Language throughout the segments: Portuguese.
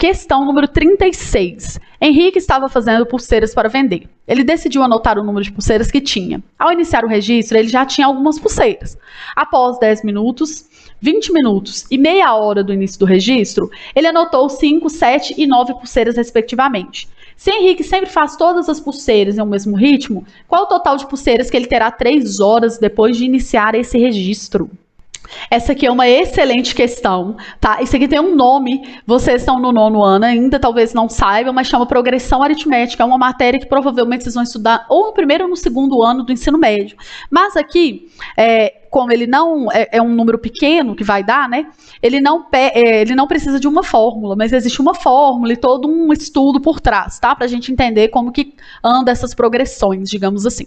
Questão número 36. Henrique estava fazendo pulseiras para vender. Ele decidiu anotar o número de pulseiras que tinha. Ao iniciar o registro, ele já tinha algumas pulseiras. Após 10 minutos, 20 minutos e meia hora do início do registro, ele anotou 5, 7 e 9 pulseiras respectivamente. Se Henrique sempre faz todas as pulseiras em um mesmo ritmo, qual o total de pulseiras que ele terá 3 horas depois de iniciar esse registro? Essa aqui é uma excelente questão, tá? Isso aqui tem um nome, vocês estão no 9º ano ainda, talvez não saibam, mas chama progressão aritmética, é uma matéria que provavelmente vocês vão estudar ou no 1º ou no 2º ano do ensino médio. Mas aqui, como ele não é um número pequeno que vai dar, né? Ele não precisa de uma fórmula, mas existe uma fórmula e todo um estudo por trás, tá? Pra gente entender como que anda essas progressões, digamos assim.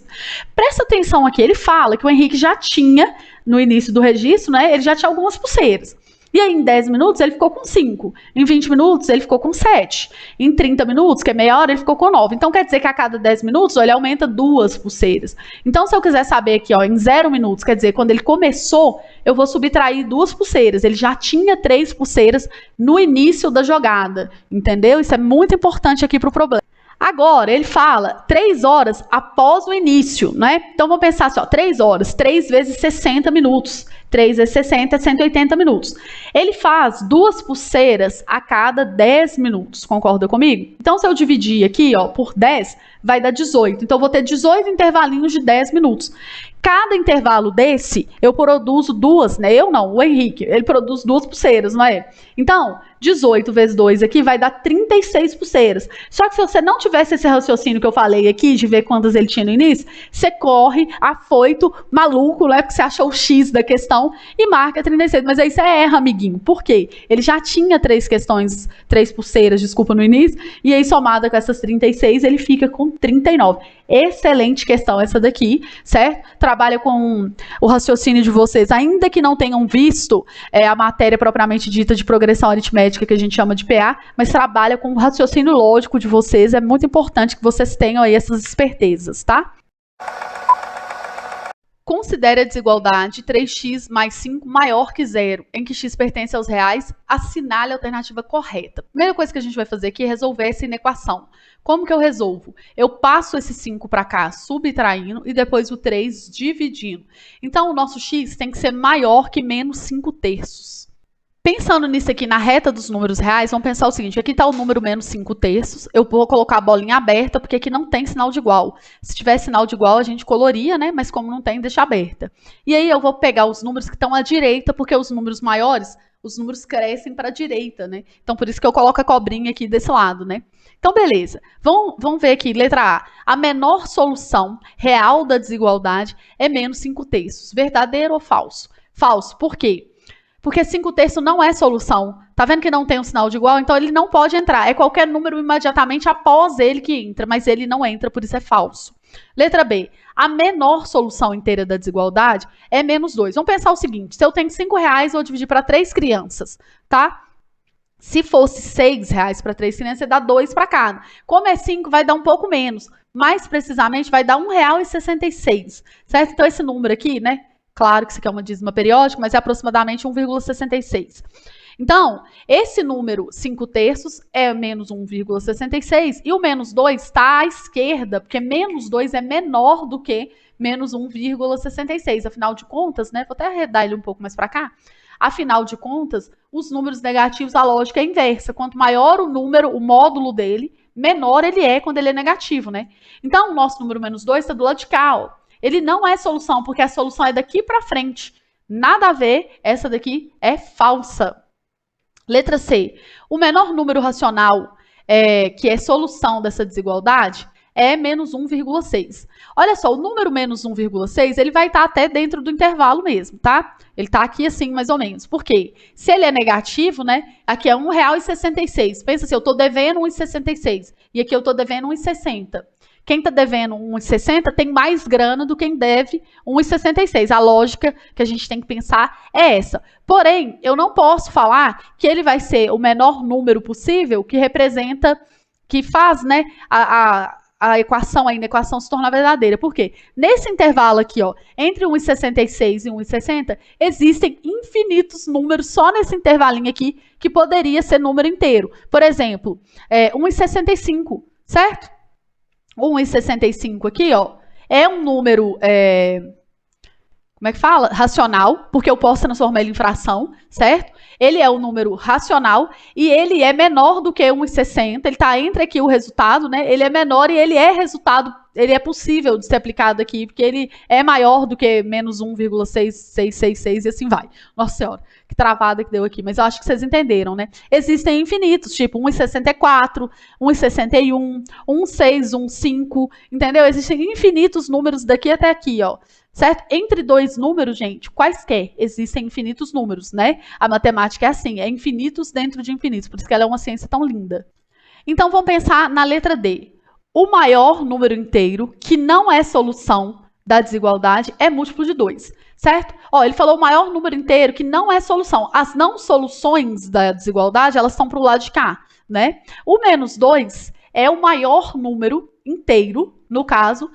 Presta atenção aqui, ele fala que o Henrique já tinha, no início do registro, né? Ele já tinha algumas pulseiras. E aí, em 10 minutos, ele ficou com 5. Em 20 minutos, ele ficou com 7. Em 30 minutos, que é meia hora, ele ficou com 9. Então, quer dizer que a cada 10 minutos, ele aumenta 2 pulseiras. Então, se eu quiser saber aqui, ó, em 0 minutos, quer dizer, quando ele começou, eu vou subtrair 2 pulseiras. Ele já tinha 3 pulseiras no início da jogada. Entendeu? Isso é muito importante aqui para o problema. Agora, ele fala 3 horas após o início, né? Então, vamos pensar assim, ó, 3 horas, 3 vezes 60 minutos. 3 vezes 60 é 180 minutos. Ele faz 2 pulseiras a cada 10 minutos, concorda comigo? Então, se eu dividir aqui, ó, por 10, vai dar 18. Então, eu vou ter 18 intervalinhos de 10 minutos. Cada intervalo desse, eu produzo 2, né? Eu não, o Henrique, ele produz 2 pulseiras, não é? Então, 18 vezes 2 aqui vai dar 36 pulseiras. Só que se você não tivesse esse raciocínio que eu falei aqui, de ver quantas ele tinha no início, você corre afoito, maluco, né? Porque você achou o X da questão e marca 36. Mas aí você erra, amiguinho. Por quê? Ele já tinha 3 pulseiras, desculpa, no início, e aí somada com essas 36, ele fica com 39. Excelente questão essa daqui, certo? Trabalha com o raciocínio de vocês, ainda que não tenham visto a matéria propriamente dita de progressão aritmética, que a gente chama de PA, mas trabalha com o raciocínio lógico de vocês, é muito importante que vocês tenham aí essas espertezas, tá? Considere a desigualdade 3x mais 5 maior que 0, em que x pertence aos reais, assinale a alternativa correta. Primeira coisa que a gente vai fazer aqui é resolver essa inequação. Como que eu resolvo? Eu passo esse 5 para cá, subtraindo, e depois o 3 dividindo. Então, o nosso x tem que ser maior que menos 5/3. Pensando nisso aqui na reta dos números reais, vamos pensar o seguinte, aqui está o número menos 5/3, eu vou colocar a bolinha aberta, porque aqui não tem sinal de igual. Se tiver sinal de igual, a gente coloria, né? Mas como não tem, deixa aberta. E aí eu vou pegar os números que estão à direita, porque os números maiores, os números crescem para a direita, né? Então, por isso que eu coloco a cobrinha aqui desse lado, né? Então, beleza. Vamos ver aqui, letra A. A menor solução real da desigualdade é menos 5/3. Verdadeiro ou falso? Falso. Por quê? Porque 5/3 não é solução. Tá vendo que não tem um sinal de igual? Então, ele não pode entrar. É qualquer número imediatamente após ele que entra, mas ele não entra, por isso é falso. Letra B. A menor solução inteira da desigualdade é menos 2. Vamos pensar o seguinte, se eu tenho R$5, eu vou dividir para 3 crianças, tá? Se fosse R$6 para 3 crianças, dá 2 para cada. Como é 5, vai dar um pouco menos. Mais precisamente, vai dar R$1,66, certo? Então, esse número aqui, né? Claro que isso aqui é uma dízima periódica, mas é aproximadamente 1,66. Então, esse número 5/3 é menos 1,66 e o menos 2 está à esquerda, porque menos 2 é menor do que menos 1,66. Afinal de contas, né? Vou até arredar ele um pouco mais para cá. Afinal de contas, os números negativos, a lógica é inversa. Quanto maior o número, o módulo dele, menor ele é quando ele é negativo, né? Então, o nosso número menos 2 está do lado de cá, ó. Ele não é solução, porque a solução é daqui para frente. Nada a ver, essa daqui é falsa. Letra C. O menor número racional que é solução dessa desigualdade é menos 1,6. Olha só, o número menos 1,6, ele vai estar até dentro do intervalo mesmo, tá? Ele está aqui assim, mais ou menos. Por quê? Se ele é negativo, né? Aqui é R$1,66. Pensa assim, eu estou devendo R$1,66. E aqui eu estou devendo R$1,60. Quem está devendo R$1,60 tem mais grana do que quem deve R$1,66. A lógica que a gente tem que pensar é essa. Porém, eu não posso falar que ele vai ser o menor número possível que representa, que faz, né, a equação aí na equação se tornar verdadeira. Por quê? Nesse intervalo aqui, ó, entre 1,66 e 1,60, existem infinitos números só nesse intervalinho aqui que poderia ser número inteiro. Por exemplo, 1,65, certo? 1,65 aqui, ó, é um número... como é que fala? Racional, porque eu posso transformar ele em fração, certo? Ele é um número racional e ele é menor do que 1,60. Ele está entre aqui o resultado, né? Ele é menor e ele é resultado, ele é possível de ser aplicado aqui, porque ele é maior do que menos 1,6666 e assim vai. Nossa Senhora, que travada que deu aqui, mas eu acho que vocês entenderam, né? Existem infinitos, tipo 1,64, 1,61, 1,615, entendeu? Existem infinitos números daqui até aqui, ó. Certo? Entre dois números, gente, quaisquer, existem infinitos números, né? A matemática é assim, é infinitos dentro de infinitos, por isso que ela é uma ciência tão linda. Então, vamos pensar na letra D. O maior número inteiro, que não é solução da desigualdade, é múltiplo de 2, certo? Ó, ele falou o maior número inteiro, que não é solução. As não soluções da desigualdade, elas estão para o lado de cá, né? O menos 2 é o maior número inteiro, no caso,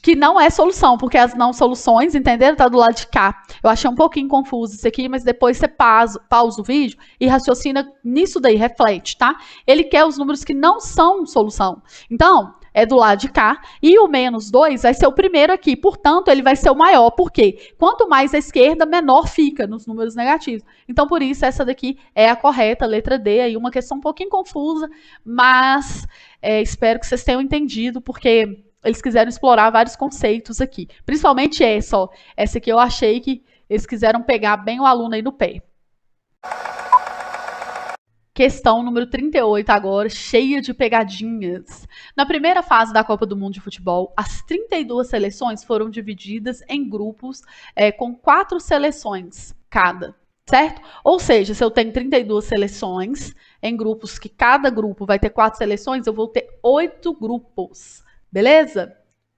que não é solução, porque as não soluções, entenderam? Tá do lado de cá. Eu achei um pouquinho confuso isso aqui, mas depois você pausa o vídeo e raciocina nisso daí, reflete, tá? Ele quer os números que não são solução. Então, é do lado de cá, e o menos 2 vai ser o primeiro aqui, portanto, ele vai ser o maior, porque quanto mais à esquerda, menor fica nos números negativos. Então, por isso, essa daqui é a correta, letra D, aí uma questão um pouquinho confusa, mas espero que vocês tenham entendido, porque... eles quiseram explorar vários conceitos aqui. Principalmente essa, ó. Essa aqui eu achei que eles quiseram pegar bem o aluno aí no pé. Questão número 38 agora, cheia de pegadinhas. Na primeira fase da Copa do Mundo de Futebol, as 32 seleções foram divididas em grupos com 4 seleções cada, certo? Ou seja, se eu tenho 32 seleções em grupos que cada grupo vai ter 4 seleções, eu vou ter 8 grupos. Beleza?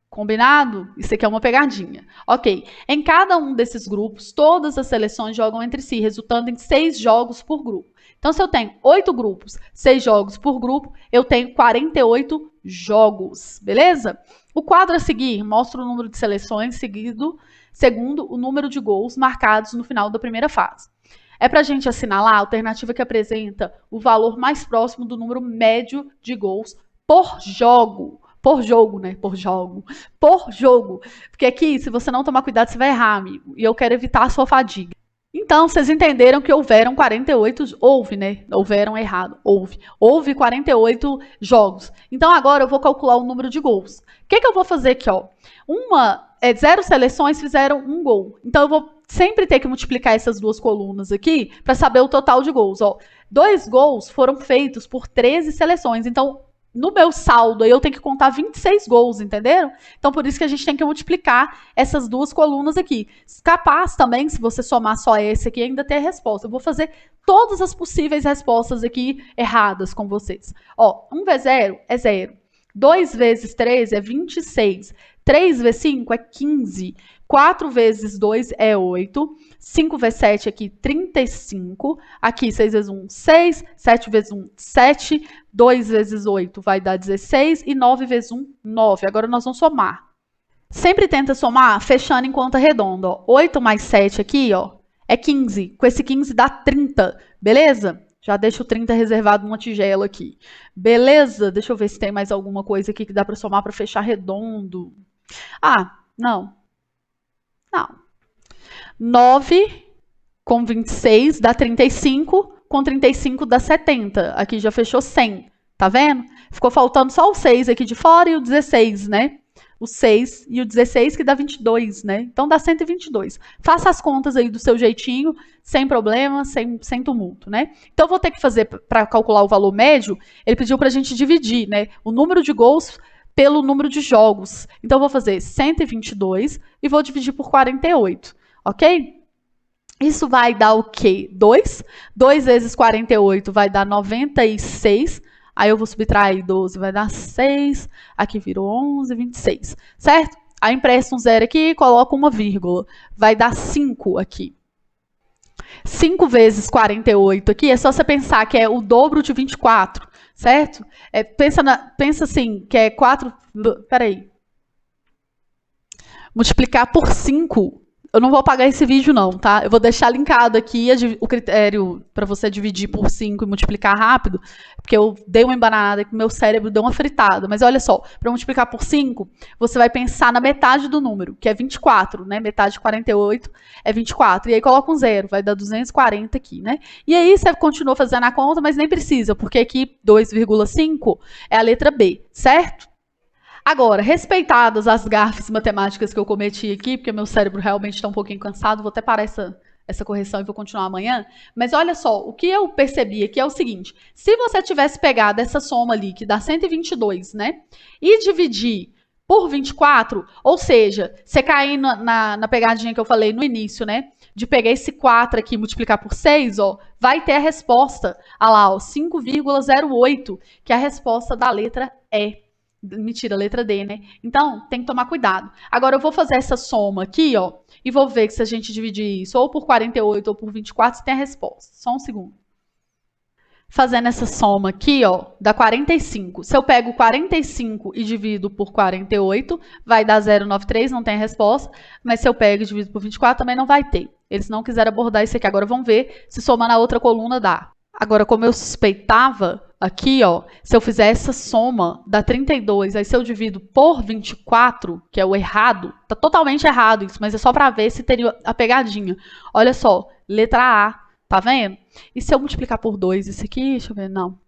Combinado? Isso aqui é uma pegadinha. Ok. Em cada um desses grupos, todas as seleções jogam entre si, resultando em 6 jogos por grupo. Então, se eu tenho 8 grupos, 6 jogos por grupo, eu tenho 48 jogos. Beleza? O quadro a seguir mostra o número de seleções segundo o número de gols marcados no final da primeira fase. É para a gente assinalar a alternativa que apresenta o valor mais próximo do número médio de gols por jogo. Por jogo, né? Por jogo. Por jogo. Porque aqui, se você não tomar cuidado, você vai errar, amigo. E eu quero evitar a sua fadiga. Então, vocês entenderam que houveram 48... Houve, né? Houveram errado. Houve 48 jogos. Então, agora eu vou calcular o número de gols. O que eu vou fazer aqui, ó? 0 seleções fizeram 1 gol. Então, eu vou sempre ter que multiplicar essas duas colunas aqui para saber o total de gols. Ó, 2 gols foram feitos por 13 seleções. Então, no meu saldo, aí eu tenho que contar 26 gols, entenderam? Então, por isso que a gente tem que multiplicar essas duas colunas aqui. Capaz também, se você somar só esse aqui, ainda ter a resposta. Eu vou fazer todas as possíveis respostas aqui erradas com vocês. Ó, 1 vezes 0 é 0. 2 vezes 3 é 26. 3 vezes 5 é 15. 4 vezes 2 é 8. 5 vezes 7 aqui, 35. Aqui, 6 vezes 1, 6. 7 vezes 1, 7. 2 vezes 8 vai dar 16. E 9 vezes 1, 9. Agora nós vamos somar. Sempre tenta somar fechando em conta redonda. Ó. 8 mais 7 aqui, ó, é 15. Com esse 15 dá 30. Beleza? Já deixo o 30 reservado numa tigela aqui. Beleza? Deixa eu ver se tem mais alguma coisa aqui que dá para somar para fechar redondo. Ah, não. Não. 9 com 26 dá 35, com 35 dá 70. Aqui já fechou 100, tá vendo? Ficou faltando só o 6 aqui de fora e o 16, né? O 6 e o 16 que dá 22, né? Então dá 122. Faça as contas aí do seu jeitinho, sem problema, sem tumulto, né? Então eu vou ter que fazer, para calcular o valor médio, ele pediu pra gente dividir, né? O número de gols pelo número de jogos. Então, eu vou fazer 122 e vou dividir por 48, ok? Isso vai dar o quê? 2. 2 vezes 48 vai dar 96. Aí, eu vou subtrair 12, vai dar 6. Aqui virou 11, 26, certo? Aí, empresto um 0 aqui e coloco uma vírgula. Vai dar 5 aqui. 5 vezes 48 aqui, é só você pensar que é o dobro de 24. certo? Pensa assim, que é 4... Peraí. Multiplicar por 5. Eu não vou apagar esse vídeo não, tá? Eu vou deixar linkado aqui o critério para você dividir por 5 e multiplicar rápido, porque eu dei uma embananada e meu cérebro deu uma fritada. Mas olha só, para multiplicar por 5, você vai pensar na metade do número, que é 24, né? Metade de 48 é 24. E aí coloca um zero, vai dar 240 aqui, né? E aí você continua fazendo a conta, mas nem precisa, porque aqui 2,5 é a letra B, certo? Agora, respeitadas as gafes matemáticas que eu cometi aqui, porque meu cérebro realmente está um pouquinho cansado, vou até parar essa correção e vou continuar amanhã. Mas olha só, o que eu percebi aqui é o seguinte: se você tivesse pegado essa soma ali, que dá 122, né? E dividir por 24, ou seja, você cair na pegadinha que eu falei no início, né? De pegar esse 4 aqui e multiplicar por 6, ó, vai ter a resposta, olha lá, ó, 5,08, que é a resposta da letra E. Mentira, letra D, né? Então, tem que tomar cuidado. Agora, eu vou fazer essa soma aqui, ó, e vou ver que se a gente dividir isso ou por 48 ou por 24, você tem a resposta. Só um segundo. Fazendo essa soma aqui, ó, dá 45. Se eu pego 45 e divido por 48, vai dar 0,93, não tem a resposta. Mas se eu pego e divido por 24, também não vai ter. Eles não quiseram abordar isso aqui. Agora, vamos ver se somar na outra coluna dá. Agora, como eu suspeitava, aqui, ó, se eu fizer essa soma, dá 32, aí se eu divido por 24, que é o errado, tá totalmente errado isso, mas é só para ver se teria a pegadinha. Olha só, letra A, tá vendo? E se eu multiplicar por 2, isso aqui, deixa eu ver, não.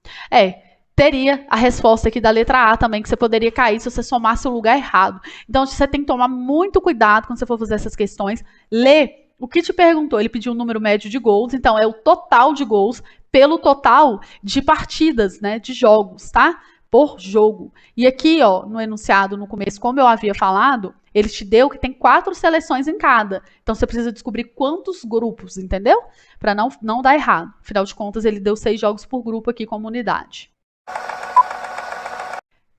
Teria a resposta aqui da letra A também, que você poderia cair se você somasse o lugar errado. Então, você tem que tomar muito cuidado quando você for fazer essas questões. Lê o que te perguntou, ele pediu um número médio de gols, então é o total de gols pelo total de partidas, né, de jogos, tá? Por jogo. E aqui, ó, no enunciado, no começo, como eu havia falado, ele te deu que tem 4 seleções em cada. Então, você precisa descobrir quantos grupos, entendeu? Para não dar errado. Afinal de contas, ele deu 6 jogos por grupo aqui como unidade.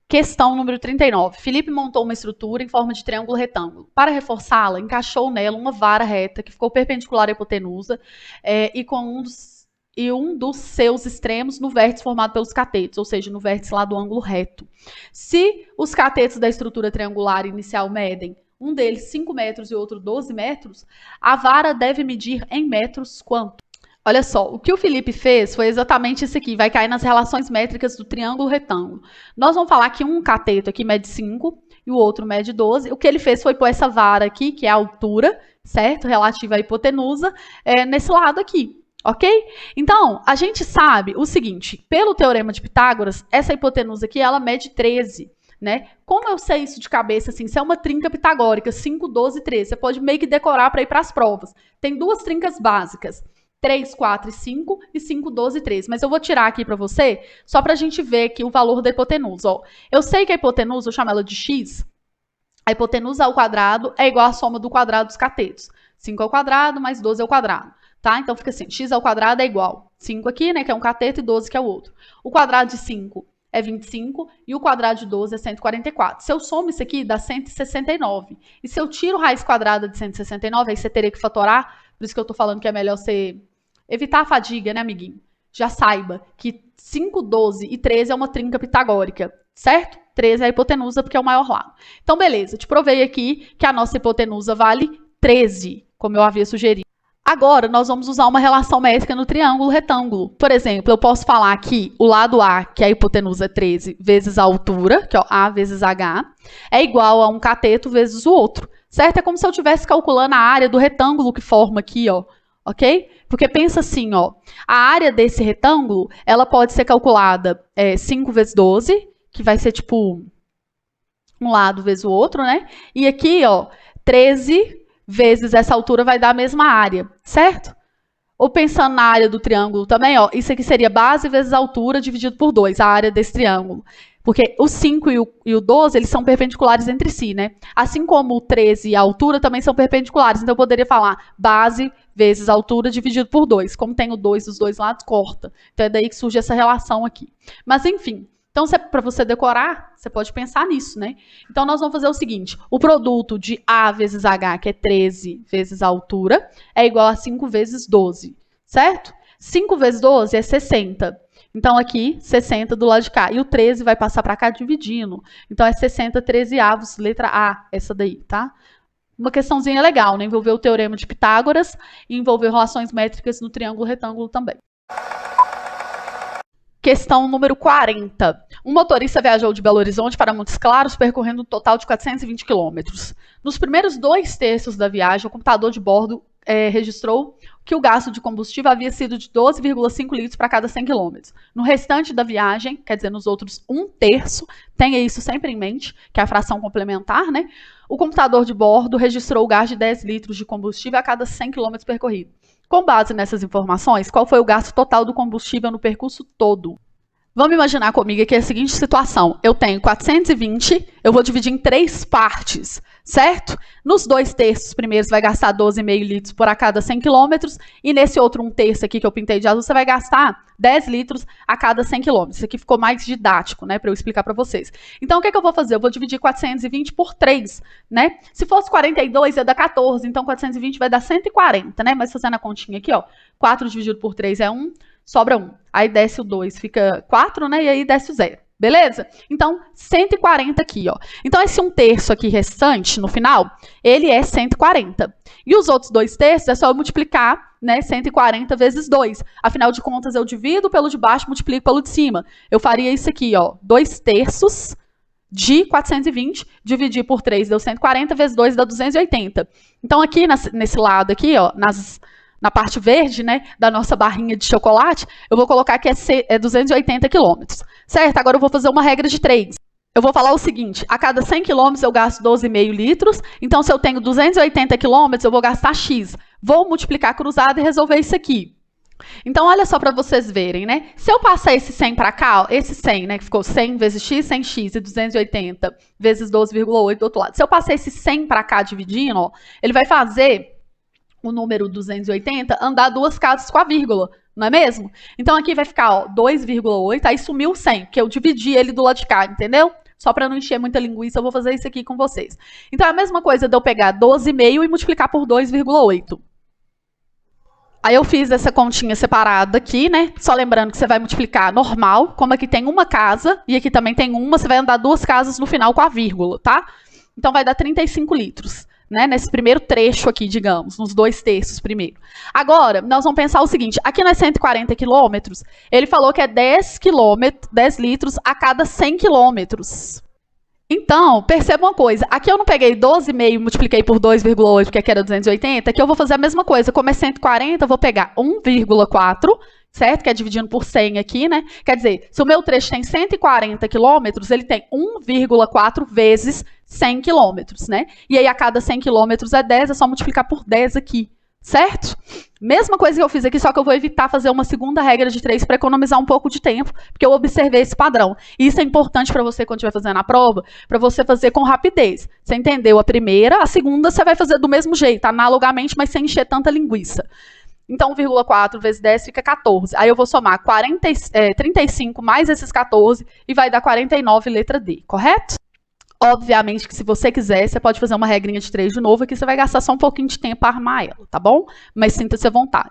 Questão número 39. Felipe montou uma estrutura em forma de triângulo retângulo. Para reforçá-la, encaixou nela uma vara reta que ficou perpendicular à hipotenusa e com um dos seus extremos no vértice formado pelos catetos, ou seja, no vértice lá do ângulo reto. Se os catetos da estrutura triangular inicial medem, um deles 5 metros e outro 12 metros, a vara deve medir em metros quanto? Olha só, o que o Felipe fez foi exatamente isso aqui, vai cair nas relações métricas do triângulo retângulo. Nós vamos falar que um cateto aqui mede 5 e o outro mede 12. O que ele fez foi pôr essa vara aqui, que é a altura, certo? Relativa à hipotenusa, nesse lado aqui, ok? Então, a gente sabe o seguinte, pelo teorema de Pitágoras, essa hipotenusa aqui, ela mede 13. Né? Como eu sei isso de cabeça, assim, se é uma trinca pitagórica, 5, 12 e 13, você pode meio que decorar para ir para as provas. Tem 2 trincas básicas, 3, 4 e 5, e 5, 12 e 13. Mas eu vou tirar aqui para você, só para a gente ver aqui o valor da hipotenusa. Ó. Eu sei que a hipotenusa, eu chamo ela de x, a hipotenusa ao quadrado é igual à soma do quadrado dos catetos. 5 ao quadrado mais 12 ao quadrado. Tá? Então fica assim, x ao quadrado é igual 5 aqui, né, que é um cateto, e 12 que é o outro. O quadrado de 5 é 25 e o quadrado de 12 é 144. Se eu somo isso aqui, dá 169. E se eu tiro raiz quadrada de 169, aí você teria que fatorar. Por isso que eu tô falando que é melhor você evitar a fadiga, né, amiguinho? Já saiba que 5, 12 e 13 é uma trinca pitagórica, certo? 13 é a hipotenusa porque é o maior lado. Então, beleza, te provei aqui que a nossa hipotenusa vale 13, como eu havia sugerido. Agora, nós vamos usar uma relação métrica no triângulo retângulo. Por exemplo, eu posso falar que o lado A, que é a hipotenusa é 13, vezes a altura, que é A vezes H, é igual a um cateto vezes o outro, certo? É como se eu estivesse calculando a área do retângulo que forma aqui, ó, ok? Porque pensa assim, ó, a área desse retângulo, ela pode ser calculada 5 vezes 12, que vai ser tipo um lado vezes o outro, né? E aqui, ó, 13 vezes essa altura vai dar a mesma área, certo? Ou pensando na área do triângulo também, ó, isso aqui seria base vezes altura dividido por 2, a área desse triângulo. Porque o 5 e o 12, eles são perpendiculares entre si, né? Assim como o 13 e a altura também são perpendiculares. Então, eu poderia falar base vezes altura dividido por 2. Como tem o 2 dos dois lados, corta. Então, é daí que surge essa relação aqui. Mas, enfim. Então, para você decorar, você pode pensar nisso, né? Então, nós vamos fazer o seguinte. O produto de A vezes H, que é 13 vezes a altura, é igual a 5 vezes 12, certo? 5 vezes 12 é 60. Então, aqui, 60 do lado de cá. E o 13 vai passar para cá dividindo. Então, é 60 13avos, letra A, essa daí, tá? Uma questãozinha legal, né? Envolveu o teorema de Pitágoras e envolveu relações métricas no triângulo retângulo também. Questão número 40. Um motorista viajou de Belo Horizonte para Montes Claros, percorrendo um total de 420 quilômetros. Nos primeiros 2/3 da viagem, o computador de bordo registrou que o gasto de combustível havia sido de 12,5 litros para cada 100 quilômetros. No restante da viagem, quer dizer, nos outros 1/3, tenha isso sempre em mente, que é a fração complementar, né? O computador de bordo registrou o gasto de 10 litros de combustível a cada 100 quilômetros percorrido. Com base nessas informações, qual foi o gasto total do combustível no percurso todo? Vamos imaginar comigo aqui a seguinte situação. Eu tenho 420, eu vou dividir em 3 partes, certo? Nos 2/3 primeiros vai gastar 12,5 litros por a cada 100 quilômetros, e nesse outro 1/3 aqui que eu pintei de azul, você vai gastar 10 litros a cada 100 quilômetros. Isso aqui ficou mais didático, né, para eu explicar para vocês. Então, o que eu vou fazer? Eu vou dividir 420 por 3, né? Se fosse 42, ia dar 14, então 420 vai dar 140, né? Mas fazendo a continha aqui, ó, 4 dividido por 3 é 1, sobra 1. Aí desce o 2, fica 4, né? E aí desce o 0. Beleza? Então, 140 aqui, ó. Então, esse 1/3 aqui restante, no final, ele é 140. E os outros 2/3 é só eu multiplicar, né, 140 vezes 2. Afinal de contas, eu divido pelo de baixo, multiplico pelo de cima. Eu faria isso aqui, ó, 2/3 de 420, dividir por 3 deu 140, vezes 2 dá 280. Então, aqui, nesse lado aqui, ó, na parte verde, né, da nossa barrinha de chocolate, eu vou colocar que é 280 quilômetros, certo? Agora eu vou fazer uma regra de 3. Eu vou falar o seguinte, a cada 100 quilômetros eu gasto 12,5 litros, então se eu tenho 280 quilômetros, eu vou gastar X. Vou multiplicar cruzado e resolver isso aqui. Então, olha só para vocês verem, né? Se eu passar esse 100 para cá, ó, esse 100, né, que ficou 100 vezes X, 100x, e 280 vezes 12,8 do outro lado. Se eu passar esse 100 para cá dividindo, ó, ele vai fazer o número 280 andar 2 casas com a vírgula, não é mesmo? Então, aqui vai ficar, ó, 2,8, aí sumiu o 100, porque eu dividi ele do lado de cá, entendeu? Só para não encher muita linguiça, eu vou fazer isso aqui com vocês. Então, é a mesma coisa de eu pegar 12,5 e multiplicar por 2,8. Aí eu fiz essa continha separada aqui, né? Só lembrando que você vai multiplicar normal, como aqui tem uma casa, e aqui também tem uma, você vai andar 2 casas no final com a vírgula, tá? Então, vai dar 35 litros. Né, nesse primeiro trecho aqui, digamos, nos 2/3 primeiro. Agora, nós vamos pensar o seguinte, aqui nas 140 quilômetros, ele falou que é 10 litros a cada 100 quilômetros. Então, perceba uma coisa, aqui eu não peguei 12,5 e multipliquei por 2,8, porque aqui era 280, aqui eu vou fazer a mesma coisa, como é 140, eu vou pegar 1,4, certo? Que é dividindo por 100 aqui, né? Quer dizer, se o meu trecho tem 140 quilômetros, ele tem 1,4 vezes 100 quilômetros, né? E aí, a cada 100 quilômetros é 10, é só multiplicar por 10 aqui, certo? Mesma coisa que eu fiz aqui, só que eu vou evitar fazer uma segunda regra de 3 para economizar um pouco de tempo, porque eu observei esse padrão. E isso é importante para você quando estiver fazendo a prova, para você fazer com rapidez. Você entendeu a primeira, a segunda você vai fazer do mesmo jeito, analogamente, mas sem encher tanta linguiça. Então, 1,4 vezes 10 fica 14. Aí eu vou somar 35 mais esses 14 e vai dar 49, letra D, correto? Obviamente que se você quiser, você pode fazer uma regrinha de 3 de novo, aqui você vai gastar só um pouquinho de tempo para armar ela, tá bom? Mas sinta-se à vontade.